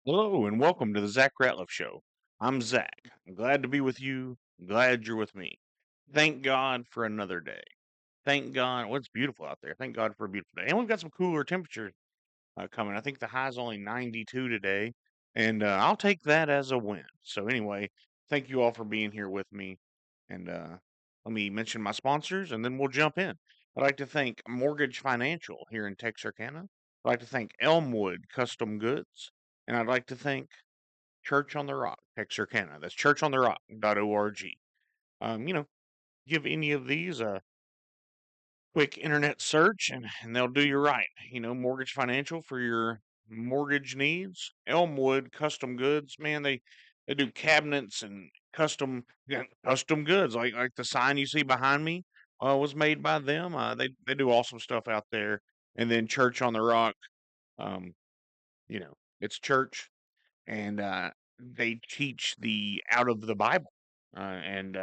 Hello and welcome to the Zach Ratliff Show. I'm Zach. I'm glad to be with you. I'm glad you're with me. Thank God for another day. Thank God. Well, it's beautiful out there. Thank God for a beautiful day. And we've got some cooler temperatures coming. I think the high's only 92 today, and I'll take that as a win. So, anyway, thank you all for being here with me. And let me mention my sponsors and then we'll jump in. I'd like to thank Mortgage Financial here in Texarkana. I'd like to thank Elmwood Custom Goods. And I'd like to thank Church on the Rock, Texarkana. That's churchontherock.org. You know, give any of these a quick internet search and they'll do you right. Mortgage Financial for your mortgage needs. Elmwood Custom Goods, man, they do cabinets and custom goods like the sign you see behind me was made by them. They do awesome stuff out there. And then Church on the Rock, um, you know, it's church and they teach the out of the Bible, and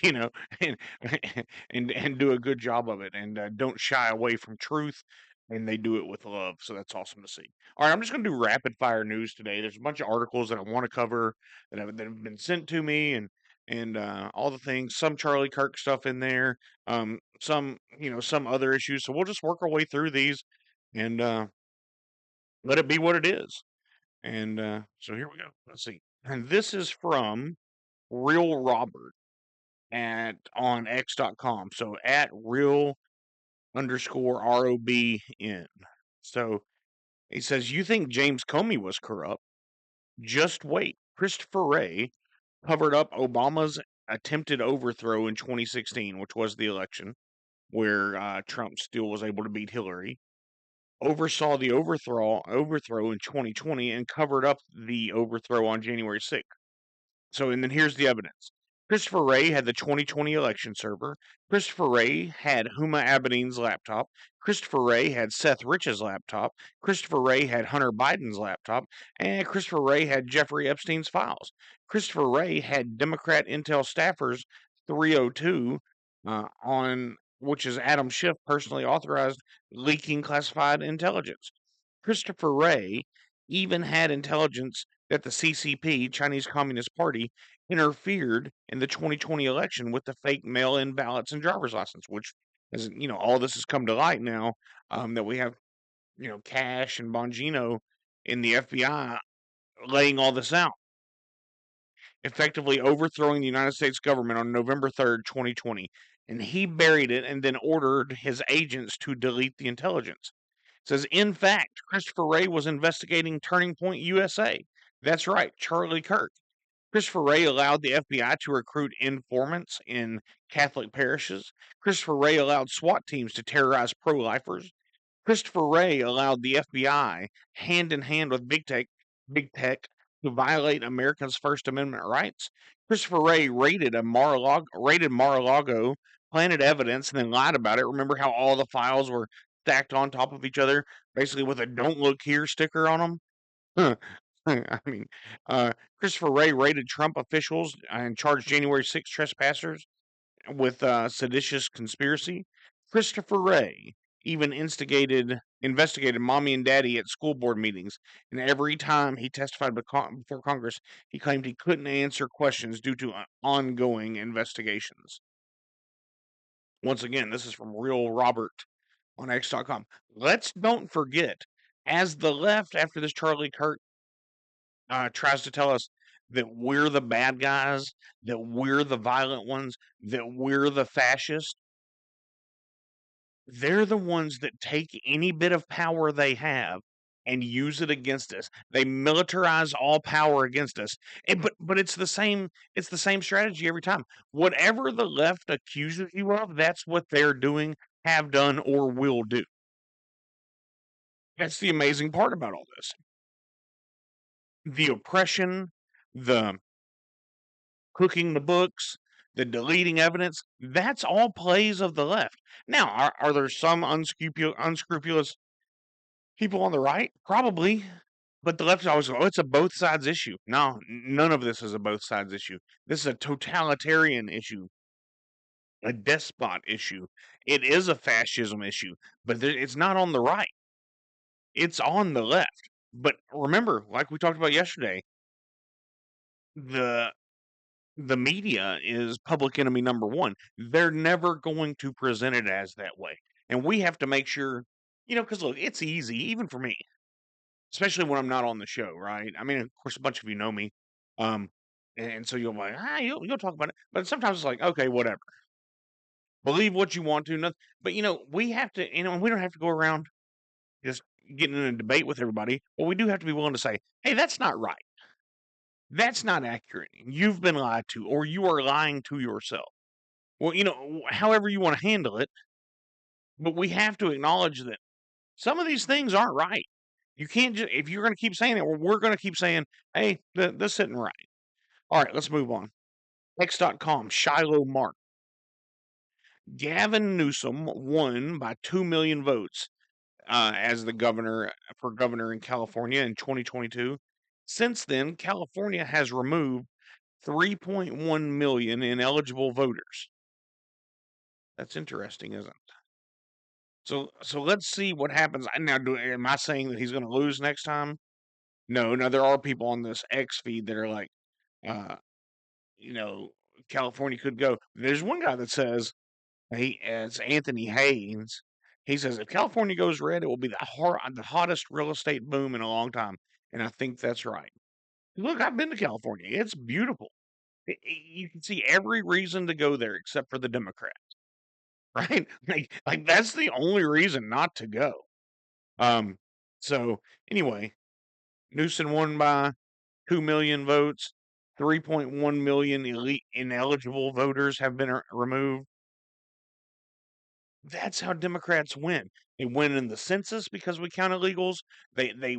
you know, and, and do a good job of it, and don't shy away from truth, and they do it with love. So that's awesome to see. All right, I'm just going to do rapid fire news today. There's a bunch of articles that I want to cover that have been sent to me, and all the things. Some Charlie Kirk stuff in there, some some other issues. So we'll just work our way through these, and let it be what it is. And so here we go. Let's see. And this is from Real Robert at on X.com. So at real underscore ROBN. So he says, "You think James Comey was corrupt? Just wait. Christopher Wray covered up Obama's attempted overthrow in 2016, which was the election where Trump still was able to beat Hillary. Oversaw the overthrow in 2020 and covered up the overthrow on January 6th. And then here's the evidence. Christopher Wray had the 2020 election server. Christopher Wray had Huma Abedin's laptop. Christopher Wray had Seth Rich's laptop. Christopher Wray had Hunter Biden's laptop. And Christopher Wray had Jeffrey Epstein's files. Christopher Wray had Democrat Intel staffers 302 on which is Adam Schiff personally authorized leaking classified intelligence. Christopher Wray even had intelligence that the CCP, Chinese Communist Party, interfered in the 2020 election with the fake mail-in ballots and driver's license, which is, all this has come to light now, that we have, Cash and Bongino in the FBI laying all this out, effectively overthrowing the United States government on November 3rd, 2020. And he buried it and then ordered his agents to delete the intelligence. It says, in fact, Christopher Wray was investigating Turning Point USA. That's right, Charlie Kirk. Christopher Wray allowed the FBI to recruit informants in Catholic parishes. Christopher Wray allowed SWAT teams to terrorize pro lifers. Christopher Wray allowed the FBI, hand in hand with big tech, to violate Americans' First Amendment rights. Christopher Wray raided Mar-a-Lago, planted evidence, and then lied about it. Remember how all the files were stacked on top of each other, basically with a "Don't look here" sticker on them? I mean, Christopher Wray raided Trump officials and charged January 6 trespassers with seditious conspiracy. Christopher Wray even investigated mommy and daddy at school board meetings, and every time he testified before Congress, he claimed he couldn't answer questions due to ongoing investigations. Once again, this is from Real Robert on X.com. Let's don't forget, as the left, after this Charlie Kirk tries to tell us that we're the bad guys, that we're the violent ones, that we're the fascists, they're the ones that take any bit of power they have and use it against us. They militarize all power against us. But it's the same strategy every time. Whatever the left accuses you of, that's what they're doing, have done, or will do. That's the amazing part about all this. The oppression, the cooking the books, the deleting evidence, that's all plays of the left. Now, are there some unscrupulous people on the right? Probably. But the left is always go, oh, it's a both sides issue. No, none of this is a both sides issue. This is a totalitarian issue, a despot issue. It is a fascism issue, but it's not on the right. It's on the left. But remember, like we talked about yesterday, the the media is public enemy number one. They're never going to present it as that way. And we have to make sure, because look, it's easy, even for me, especially when I'm not on the show, right? I mean, of course, a bunch of you know me. Um, and so you'll be like, you'll talk about it. But sometimes it's like, okay, whatever. Believe what you want to. Nothing. But, we have to, we don't have to go around just getting in a debate with everybody. But we do have to be willing to say, hey, that's not right. That's not accurate. You've been lied to, or you are lying to yourself. Well, however you want to handle it, but we have to acknowledge that some of these things aren't right. You can't just, if you're going to keep saying it, well, we're going to keep saying, hey, this isn't right. All right, let's move on. X.com, Shiloh Mark. Gavin Newsom won by 2 million votes as the governor in California in 2022. Since then, California has removed 3.1 million ineligible voters. That's interesting, isn't it? So let's see what happens. Now, am I saying that he's going to lose next time? No. Now there are people on this X feed that are like, uh, you know, California could go. There's one guy that says it's Anthony Haynes. He says if California goes red, it will be the hottest real estate boom in a long time, and I think that's right. Look, I've been to California. It's beautiful. You can see every reason to go there except for the Democrats, right? Like that's the only reason not to go. Um, so anyway, Newsom won by 2 million votes. 3.1 million elite ineligible voters have been removed. That's how Democrats win. They win in the census because we count illegals. They they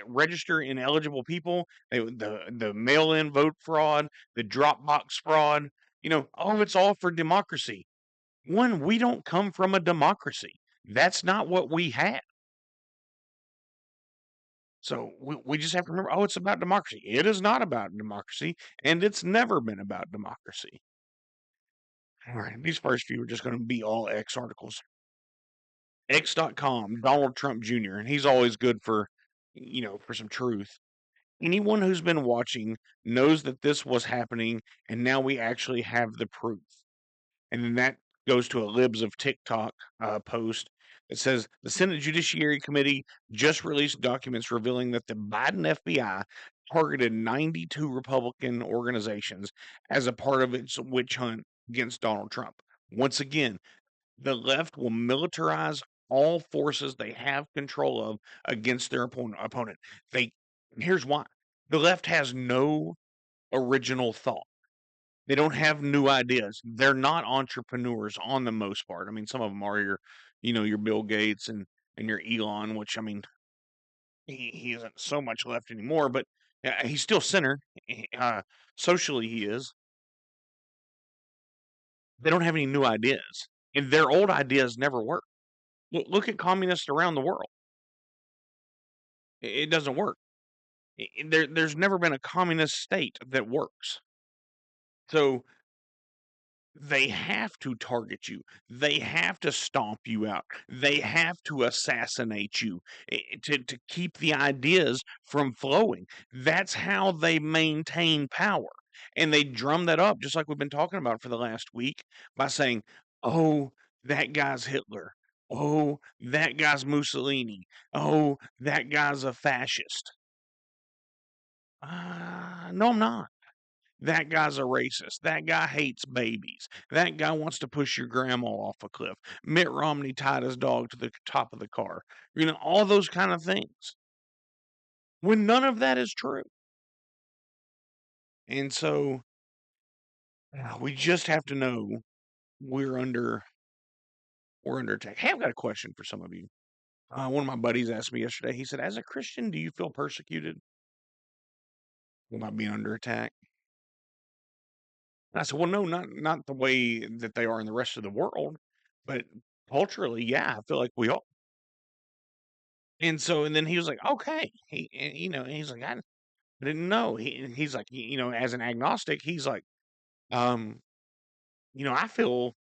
register ineligible people. The mail-in vote fraud, the drop box fraud. It's all for democracy. One, we don't come from a democracy. That's not what we have. So we just have to remember, it's about democracy. It is not about democracy, and it's never been about democracy. All right, these first few are just going to be all X articles. X.com, Donald Trump Jr., and he's always good for some truth. Anyone who's been watching knows that this was happening, and now we actually have the proof. And then that goes to a Libs of TikTok post that says the Senate Judiciary Committee just released documents revealing that the Biden FBI targeted 92 Republican organizations as a part of its witch hunt against Donald Trump. Once again, the left will militarize all forces they have control of against their opponent. Here's why. The left has no original thought. They don't have new ideas. They're not entrepreneurs on the most part. I mean, some of them are your Bill Gates and your Elon, which I mean, he isn't so much left anymore, but he's still center. Uh, Socially, he is. They don't have any new ideas, and their old ideas never work. Look at communists around the world. It doesn't work. There's never been a communist state that works. So they have to target you. They have to stomp you out. They have to assassinate you to keep the ideas from flowing. That's how they maintain power. And they drum that up, just like we've been talking about for the last week, by saying, oh, that guy's Hitler. Oh, that guy's Mussolini. Oh, that guy's a fascist. No, I'm not. That guy's a racist. That guy hates babies. That guy wants to push your grandma off a cliff. Mitt Romney tied his dog to the top of the car. All those kind of things. When none of that is true. And so we just have to know we're under attack. Hey, I've got a question for some of you. One of my buddies asked me yesterday. He said, "As a Christian, do you feel persecuted about being under attack?" And I said, "Well, no, not the way that they are in the rest of the world, but culturally, yeah, I feel like we are." And then he was like, "Okay." He's like, "I didn't know." He's like, as an agnostic, he's like, um, "I feel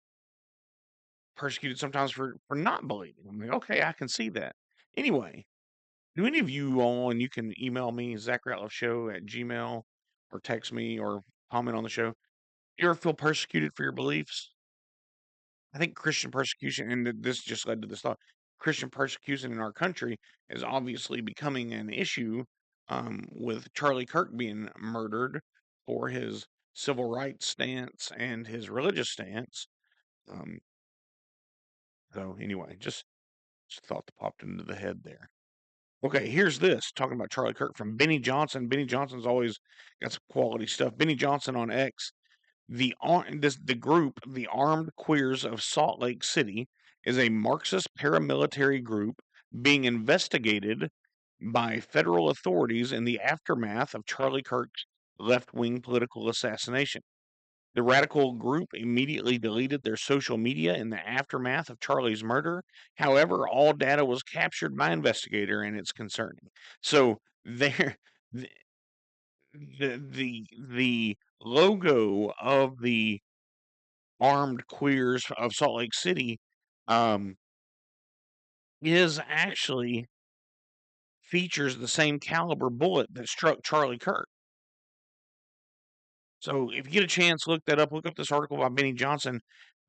persecuted sometimes for not believing." I'm like, "Okay, I can see that." Anyway, Do any of you all, and you can email me, ZachRatliffShow@gmail, or text me or comment on the show. You ever feel persecuted for your beliefs? I think Christian persecution, and this just led to this thought, Christian persecution in our country is obviously becoming an issue, with Charlie Kirk being murdered for his civil rights stance and his religious stance. Um, so anyway, just a thought that popped into the head there. Okay, here's this talking about Charlie Kirk from Benny Johnson. Benny Johnson's always got some quality stuff. Benny Johnson on X. The group, the Armed Queers of Salt Lake City, is a Marxist paramilitary group being investigated by federal authorities in the aftermath of Charlie Kirk's left-wing political assassination. The radical group immediately deleted their social media in the aftermath of Charlie's murder. However, all data was captured by investigator, and it's concerning. So there, the the logo of the Armed Queers of Salt Lake City, um, is actually features the same caliber bullet that struck Charlie Kirk. So if you get a chance, look that up. Look up this article by Benny Johnson.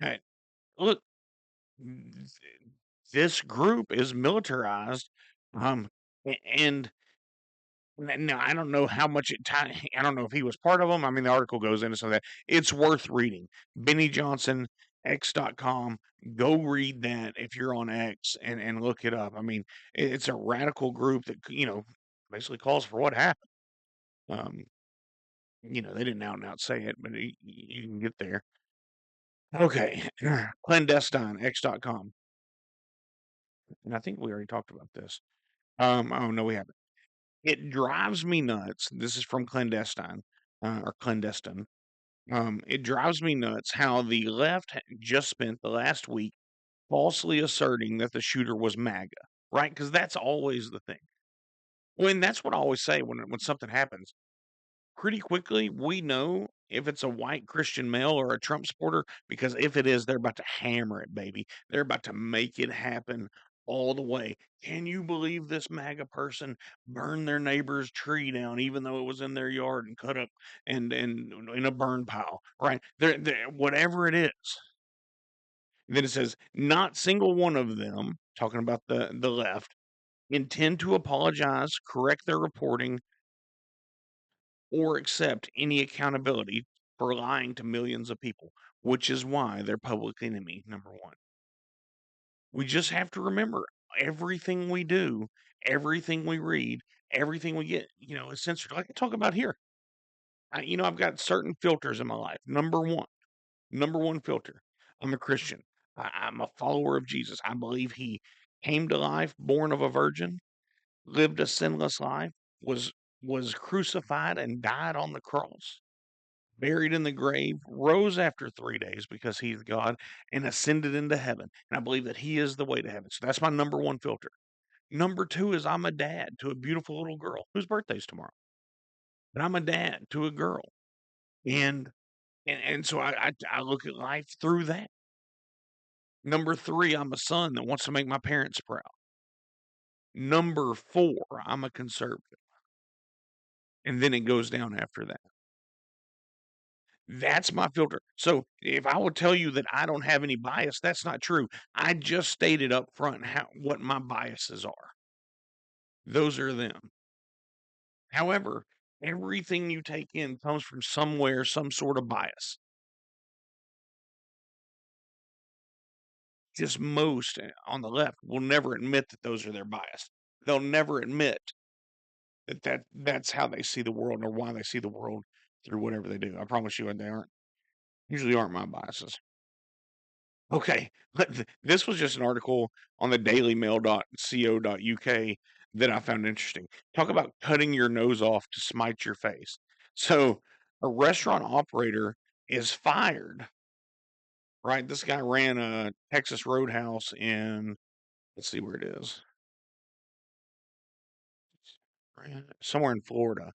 Uh, Look, this group is militarized, um, and now I don't know how much I don't know if he was part of them. I mean, the article goes into some of that. It's worth reading. Benny Johnson, X.com. Go read that if you're on X and look it up. I mean, it's a radical group that basically calls for what happened. Um, they didn't out and out say it, but you can get there. Okay, clandestine X.com, and I think we already talked about this. Oh no, we haven't. It drives me nuts. This is from clandestine, or clandestine. It drives me nuts how the left just spent the last week falsely asserting that the shooter was MAGA, right? Because that's always the thing. When that's what I always say when something happens. Pretty quickly, we know if it's a white Christian male or a Trump supporter, because if it is, they're about to hammer it, baby. They're about to make it happen all the way. Can you believe this MAGA person burned their neighbor's tree down, even though it was in their yard and cut up and in a burn pile, right? Whatever it is. Then it says, not single one of them, talking about the left, intend to apologize, correct their reporting, or accept any accountability for lying to millions of people, which is why they're public enemy number one. We just have to remember everything we do, everything we read, everything we get, is censored. Like I talk about here. I've got certain filters in my life. Number one filter. I'm a Christian. I'm a follower of Jesus. I believe he came to life, born of a virgin, lived a sinless life, was was crucified and died on the cross, buried in the grave, rose after 3 days because he's God, and ascended into heaven. And I believe that he is the way to heaven. So that's my number one filter. Number two is I'm a dad to a beautiful little girl whose birthday's tomorrow. But I'm a dad to a girl. And so I look at life through that. Number three, I'm a son that wants to make my parents proud. Number four, I'm a conservative. And then it goes down after that. That's my filter. So if I would tell you that I don't have any bias, that's not true. I just stated up front what my biases are. Those are them. However, everything you take in comes from somewhere, some sort of bias. Just most on the left will never admit that those are their bias. They'll never admit that's how they see the world or why they see the world through whatever they do. I promise you, they usually aren't my biases. Okay, but this was just an article on the dailymail.co.uk that I found interesting. Talk about cutting your nose off to smite your face. So, a restaurant operator is fired, right? This guy ran a Texas Roadhouse in, let's see where it is, somewhere in Florida.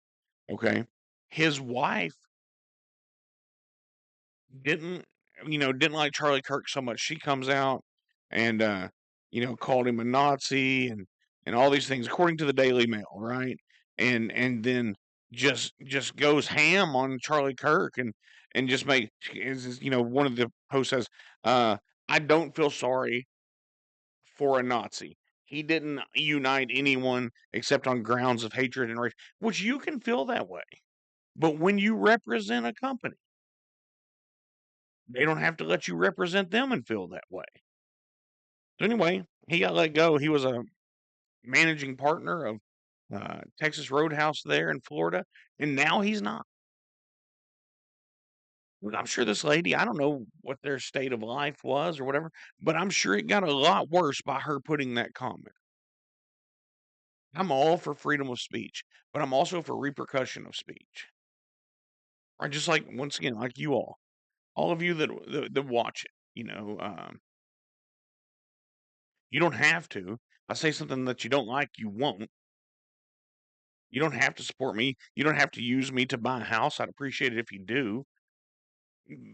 Okay. His wife didn't, didn't like Charlie Kirk so much. She comes out and, called him a Nazi and and all these things according to the Daily Mail, right? And then just goes ham on Charlie Kirk and just make one of the posts says, I don't feel sorry for a Nazi. He didn't unite anyone except on grounds of hatred and race, which you can feel that way. But when you represent a company, they don't have to let you represent them and feel that way. So anyway, he got let go. He was a managing partner of Texas Roadhouse there in Florida, and now he's not. I'm sure this lady, I don't know what their state of life was or whatever, but I'm sure it got a lot worse by her putting that comment. I'm all for freedom of speech, but I'm also for repercussion of speech. Right? Just like, once again, like you all of you that watch it, you don't have to. If I say something that you don't like, you won't. You don't have to support me. You don't have to use me to buy a house. I'd appreciate it if you do.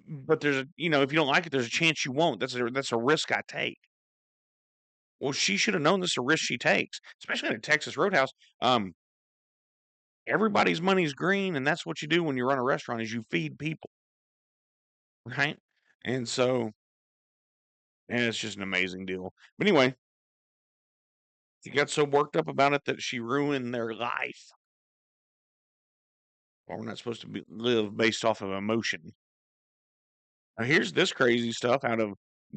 But if you don't like it, there's a chance you won't. That's a risk I take. Well, she should have known this is a risk she takes, especially in a Texas Roadhouse. Um, Everybody's money's green, and that's what you do when you run a restaurant is you feed people, right? And so, and it's just an amazing deal. But anyway, she got so worked up about it that she ruined their life. Well, we're not supposed to live based off of emotion. Now, here's this crazy stuff out of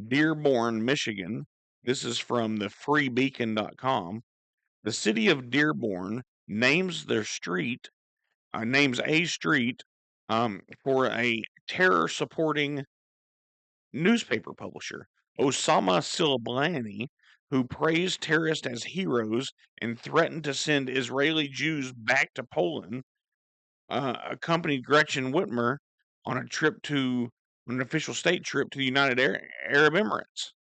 Dearborn, Michigan. This is from the freebeacon.com. The city of Dearborn names a street for a terror supporting newspaper publisher, Osama Silblani, who praised terrorists as heroes and threatened to send Israeli Jews back to Poland, accompanied Gretchen Whitmer on an official state trip to the United Arab Emirates.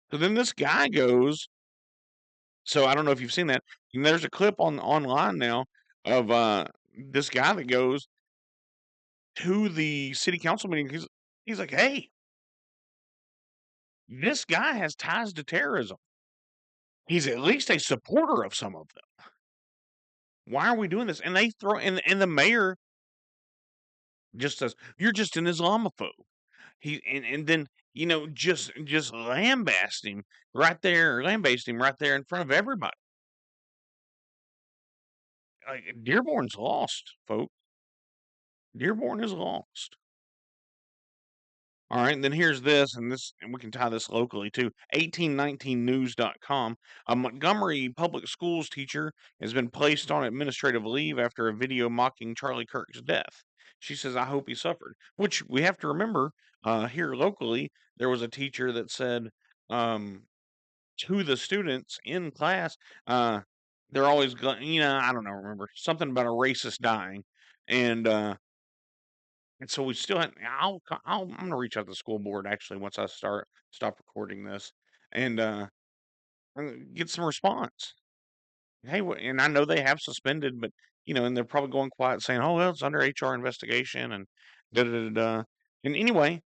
So then this guy goes. So I don't know if you've seen that. And there's a clip online now of this guy that goes to the city council meeting. He's like, "Hey, this guy has ties to terrorism. He's at least a supporter of some of them. Why are we doing this?" And they throw and the mayor just says, "You're just an Islamophobe." And then just lambaste him right there in front of everybody. Like, Dearborn's lost, folks. Dearborn is lost. All right, and then here's this, and we can tie this locally too. 1819news.com. A Montgomery public schools teacher has been placed on administrative leave after a video mocking Charlie Kirk's death. She says, "I hope he suffered," which we have to remember here locally, there was a teacher that said um, to the students in class, they're always going, I don't know, remember something about a racist dying. And, and so we still have, I'm going to reach out to the school board actually once I stop recording this and get some response. Hey, and I know they have suspended, but and they're probably going quiet saying, "Oh, well, it's under HR investigation," and da da da da. And anyway,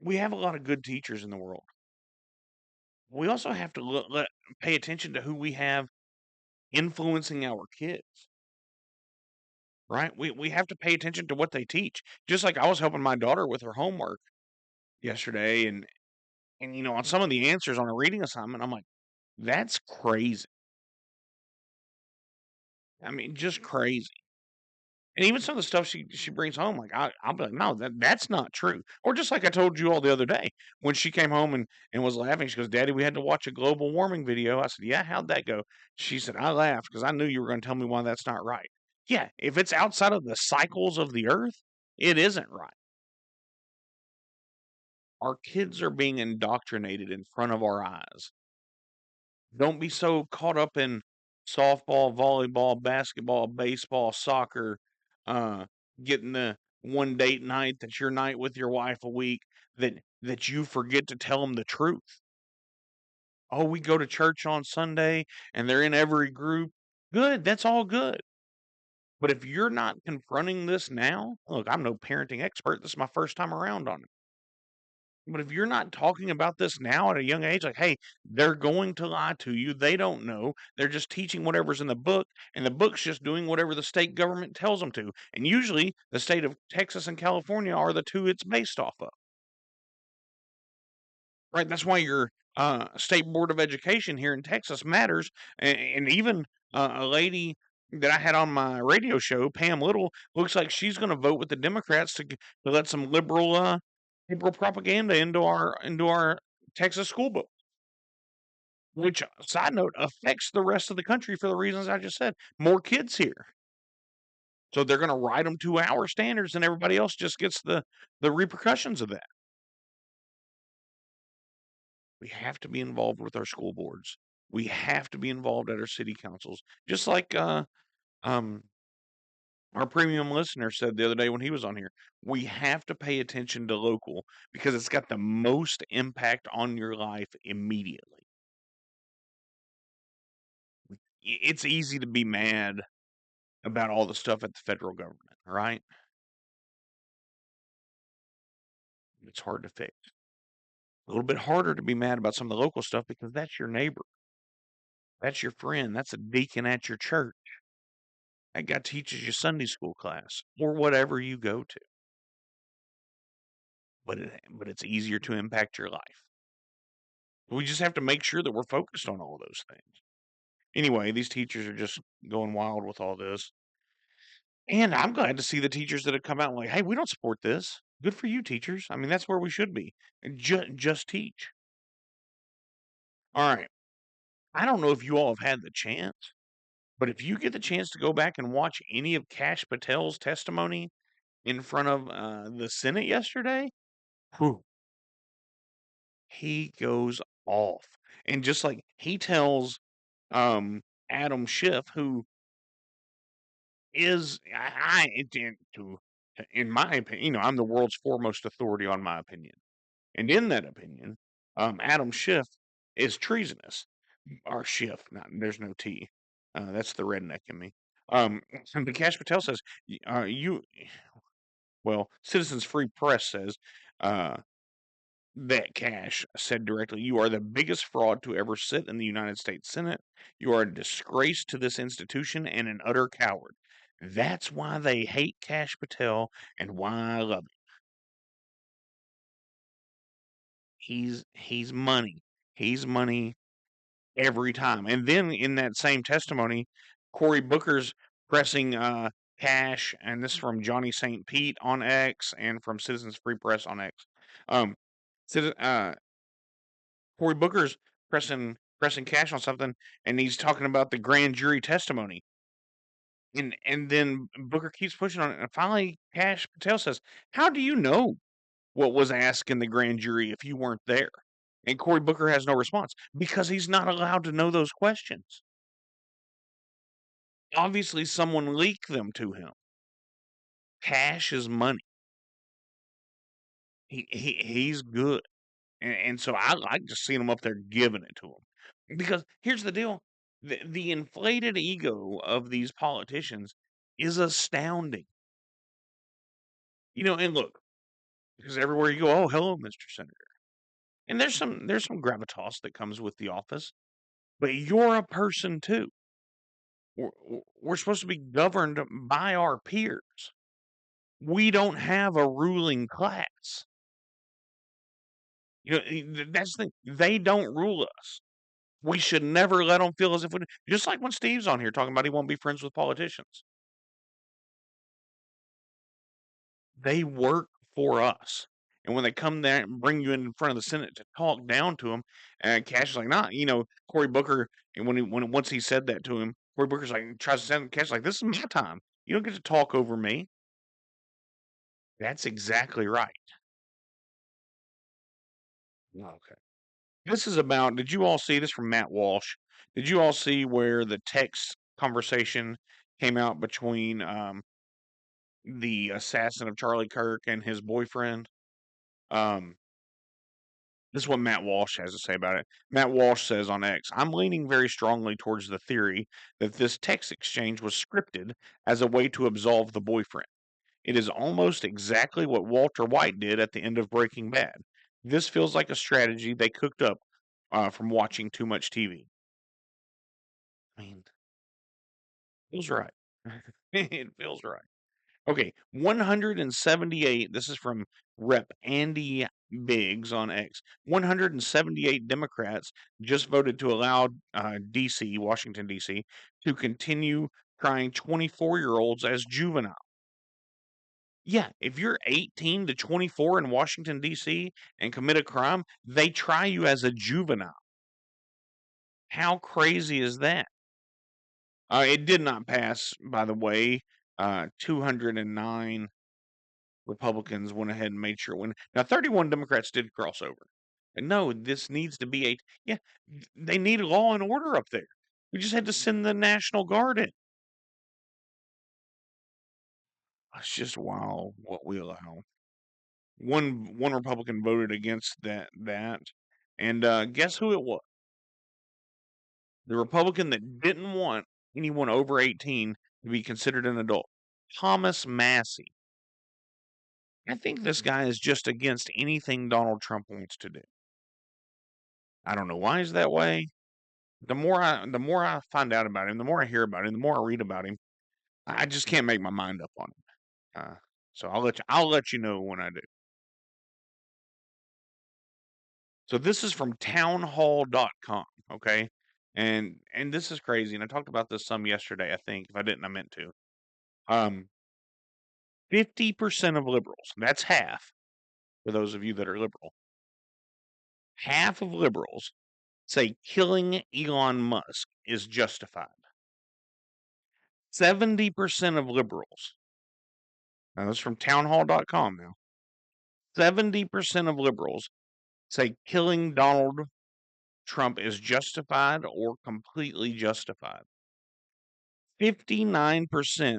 we have a lot of good teachers in the world. We also have to pay attention to who we have influencing our kids, right? We have to pay attention to what they teach. Just like I was helping my daughter with her homework yesterday, and on some of the answers on a reading assignment, I'm like, that's crazy. I mean, just crazy. And even some of the stuff she brings home, like I'll be like, no, that's not true. Or just like I told you all the other day when she came home and was laughing, she goes, "Daddy, we had to watch a global warming video." I said, "Yeah, how'd that go?" She said, "I laughed because I knew you were going to tell me why that's not right." Yeah, if it's outside of the cycles of the earth, it isn't right. Our kids are being indoctrinated in front of our eyes. Don't be so caught up in softball, volleyball, basketball, baseball, soccer, uh, getting the one date night that's your night with your wife a week that you forget to tell them the truth. Oh, we go to church on Sunday and they're in every group. Good, that's all good. But if you're not confronting this now, look, I'm no parenting expert. This is my first time around on it. But if you're not talking about this now at a young age, like, hey, they're going to lie to you. They don't know. They're just teaching whatever's in the book, and the book's just doing whatever the state government tells them to. And usually, the state of Texas and California are the two it's based off of. Right? That's why your state board of education here in Texas matters. And even a lady that I had on my radio show, Pam Little, looks like she's going to vote with the Democrats to let some liberal propaganda into our Texas school book. Which, side note, affects the rest of the country for the reasons I just said. More kids here. So they're going to write them to our standards, and everybody else just gets the repercussions of that. We have to be involved with our school boards. We have to be involved at our city councils. Just like um, our premium listener said the other day when he was on here, we have to pay attention to local because it's got the most impact on your life immediately. It's easy to be mad about all the stuff at the federal government, right? It's hard to fix. A little bit harder to be mad about some of the local stuff because that's your neighbor. That's your friend. That's a deacon at your church. That guy teaches you Sunday school class or whatever you go to. But it's easier to impact your life. We just have to make sure that we're focused on all those things. Anyway, these teachers are just going wild with all this. And I'm glad to see the teachers that have come out and like, hey, we don't support this. Good for you, teachers. I mean, that's where we should be. Just teach. All right. I don't know if you all have had the chance, but if you get the chance to go back and watch any of Kash Patel's testimony in front of the Senate yesterday, whew, he goes off. And just like he tells Adam Schiff, who is, in my opinion, I'm the world's foremost authority on my opinion. And in that opinion, Adam Schiff is treasonous. Or Schiff, there's no T. That's the redneck in me. But Kash Patel says, Citizens Free Press says, uh, that Cash said directly, you are the biggest fraud to ever sit in the United States Senate. You are a disgrace to this institution and an utter coward. That's why they hate Kash Patel and why I love him. He's money. He's money every time. And then in that same testimony, Cory Booker's pressing Cash, and this is from Johnny St. Pete on X and from Citizens Free Press on X. Um, Cory Booker's pressing Cash on something, and he's talking about the grand jury testimony. And then Booker keeps pushing on it, and finally Kash Patel says, "How do you know what was asked in the grand jury if you weren't there?" And Cory Booker has no response because he's not allowed to know those questions. Obviously, someone leaked them to him. Cash is money. He's good, and so I like just seeing him up there giving it to him. Because here's the deal: the inflated ego of these politicians is astounding. And look, because everywhere you go, oh, hello, Mr. Senator. And there's some gravitas that comes with the office, but you're a person too. We're, we're supposed to be governed by our peers. We don't have a ruling class. That's the thing. They don't rule us. We should never let them feel as if we, just like when Steve's on here talking about he won't be friends with politicians. They work for us. And when they come there and bring you in front of the Senate to talk down to them, and Cash is like, nah, Cory Booker, and once he said that to him, Cory Booker's like, tries to send Cash like, this is my time. You don't get to talk over me. That's exactly right. Okay. This is about, did you all see this from Matt Walsh? Did you all see where the text conversation came out between the assassin of Charlie Kirk and his boyfriend? Um, This is what Matt Walsh has to say about it. Matt Walsh says on X, I'm leaning very strongly towards the theory that this text exchange was scripted as a way to absolve the boyfriend. It is almost exactly what Walter White did at the end of Breaking Bad. This feels like a strategy they cooked up from watching too much TV. I mean, feels right. It feels right. Okay, 178. This is from Rep. Andy Biggs on X. 178 Democrats just voted to allow D.C., Washington, D.C., to continue trying 24-year-olds as juvenile. Yeah, if you're 18 to 24 in Washington, D.C., and commit a crime, they try you as a juvenile. How crazy is that? It did not pass, by the way. 209 Republicans went ahead and made sure it went. Now, 31 Democrats did cross over. And no, this needs to be a. Yeah, they need law and order up there. We just had to send the National Guard in. It's just wow what we allow. One Republican voted against that, and guess who it was? The Republican that didn't want anyone over 18 to be considered an adult, Thomas Massey. I think this guy is just against anything Donald Trump wants to do. I don't know why he's that way. The more I find out about him, the more I hear about him, the more I read about him, I just can't make my mind up on him. So I'll let you know when I do. So this is from townhall.com, okay? And this is crazy, and I talked about this some yesterday, I think. If I didn't, I meant to. 50% of liberals, that's half, for those of you that are liberal, half of liberals say killing Elon Musk is justified. 70% of liberals, now this is from townhall.com now, 70% of liberals say killing Donald Trump is justified or completely justified. 59%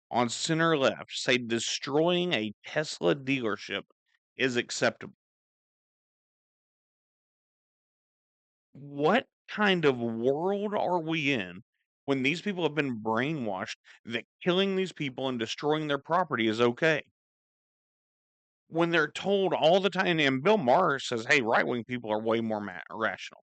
on center left say destroying a Tesla dealership is acceptable. What kind of world are we in when these people have been brainwashed that killing these people and destroying their property is okay? When they're told all the time, and Bill Maher says, "Hey, right-wing people are way more rational."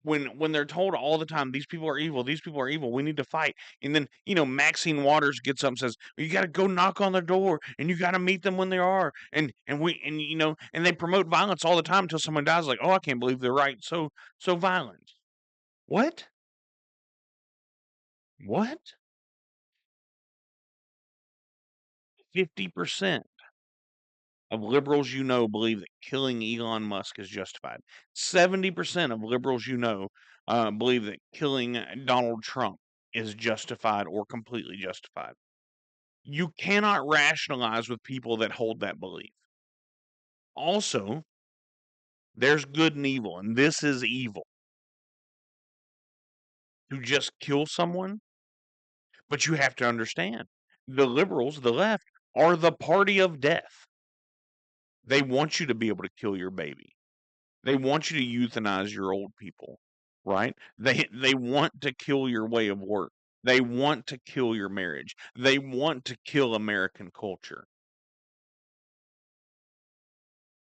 When they're told all the time, "These people are evil. These people are evil. We need to fight," and then Maxine Waters gets up and says, "You got to go knock on the door, and you got to meet them when they are," and they promote violence all the time until someone dies. Like, oh, I can't believe they're right. So violent. What? What? 50% of liberals believe that killing Elon Musk is justified. 70% of liberals believe that killing Donald Trump is justified or completely justified. You cannot rationalize with people that hold that belief. Also, there's good and evil, and this is evil. To just kill someone, but you have to understand the liberals, the left, are the party of death. They want you to be able to kill your baby. They want you to euthanize your old people, right? They want to kill your way of work. They want to kill your marriage. They want to kill American culture.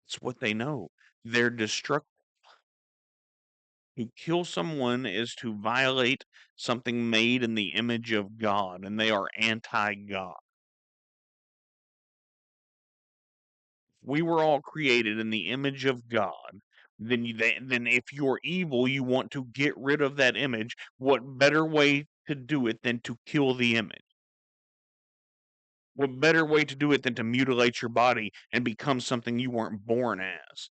It's what they know. They're destructive. To kill someone is to violate something made in the image of God, and they are anti-God. We were all created in the image of God. Then if you're evil, you want to get rid of that image. What better way to do it than to kill the image? What better way to do it than to mutilate your body and become something you weren't born as?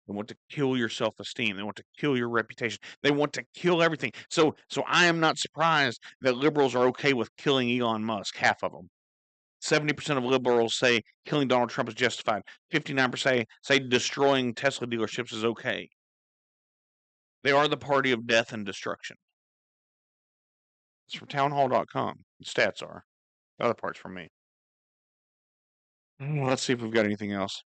They want to kill your self-esteem. They want to kill your reputation. They want to kill everything. So I am not surprised that liberals are okay with killing Elon Musk, half of them. 70% of liberals say killing Donald Trump is justified. 59% say destroying Tesla dealerships is okay. They are the party of death and destruction. It's from townhall.com. The stats are. The other part's from me. Let's see if we've got anything else.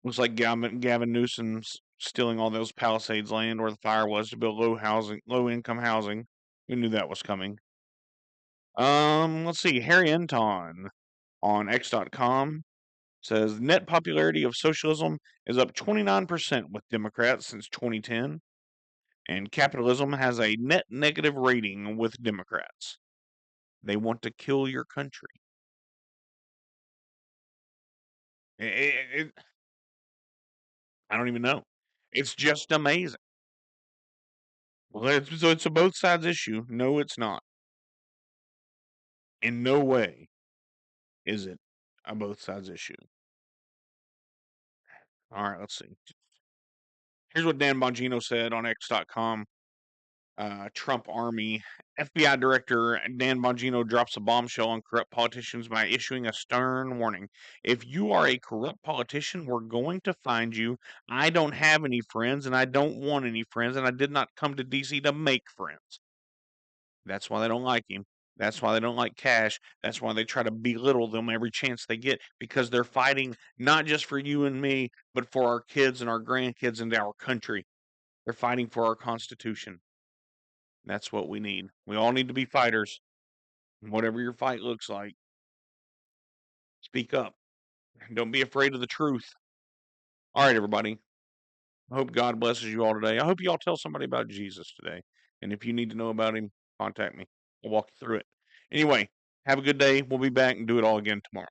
Looks like Gavin Newsom's stealing all those Palisades land where the fire was to build low income housing. We knew that was coming. Let's see. Harry Enton on X.com Says net popularity of socialism is up 29% with Democrats since 2010, and capitalism has a net negative rating with Democrats. They want to kill your country. I don't even know. It's just amazing. Well, so it's a both sides issue. No, it's not. In no way is it a both sides issue. All right, let's see. Here's what Dan Bongino said on X.com. Trump Army. FBI Director Dan Bongino drops a bombshell on corrupt politicians by issuing a stern warning. If you are a corrupt politician, we're going to find you. I don't have any friends, and I don't want any friends, and I did not come to DC to make friends. That's why they don't like him. That's why they don't like Cash. That's why they try to belittle them every chance they get, because they're fighting not just for you and me, but for our kids and our grandkids and our country. They're fighting for our Constitution. That's what we need. We all need to be fighters. Whatever your fight looks like, speak up. Don't be afraid of the truth. All right, everybody. I hope God blesses you all today. I hope you all tell somebody about Jesus today. And if you need to know about him, contact me. I'll walk you through it. Anyway, have a good day. We'll be back and do it all again tomorrow.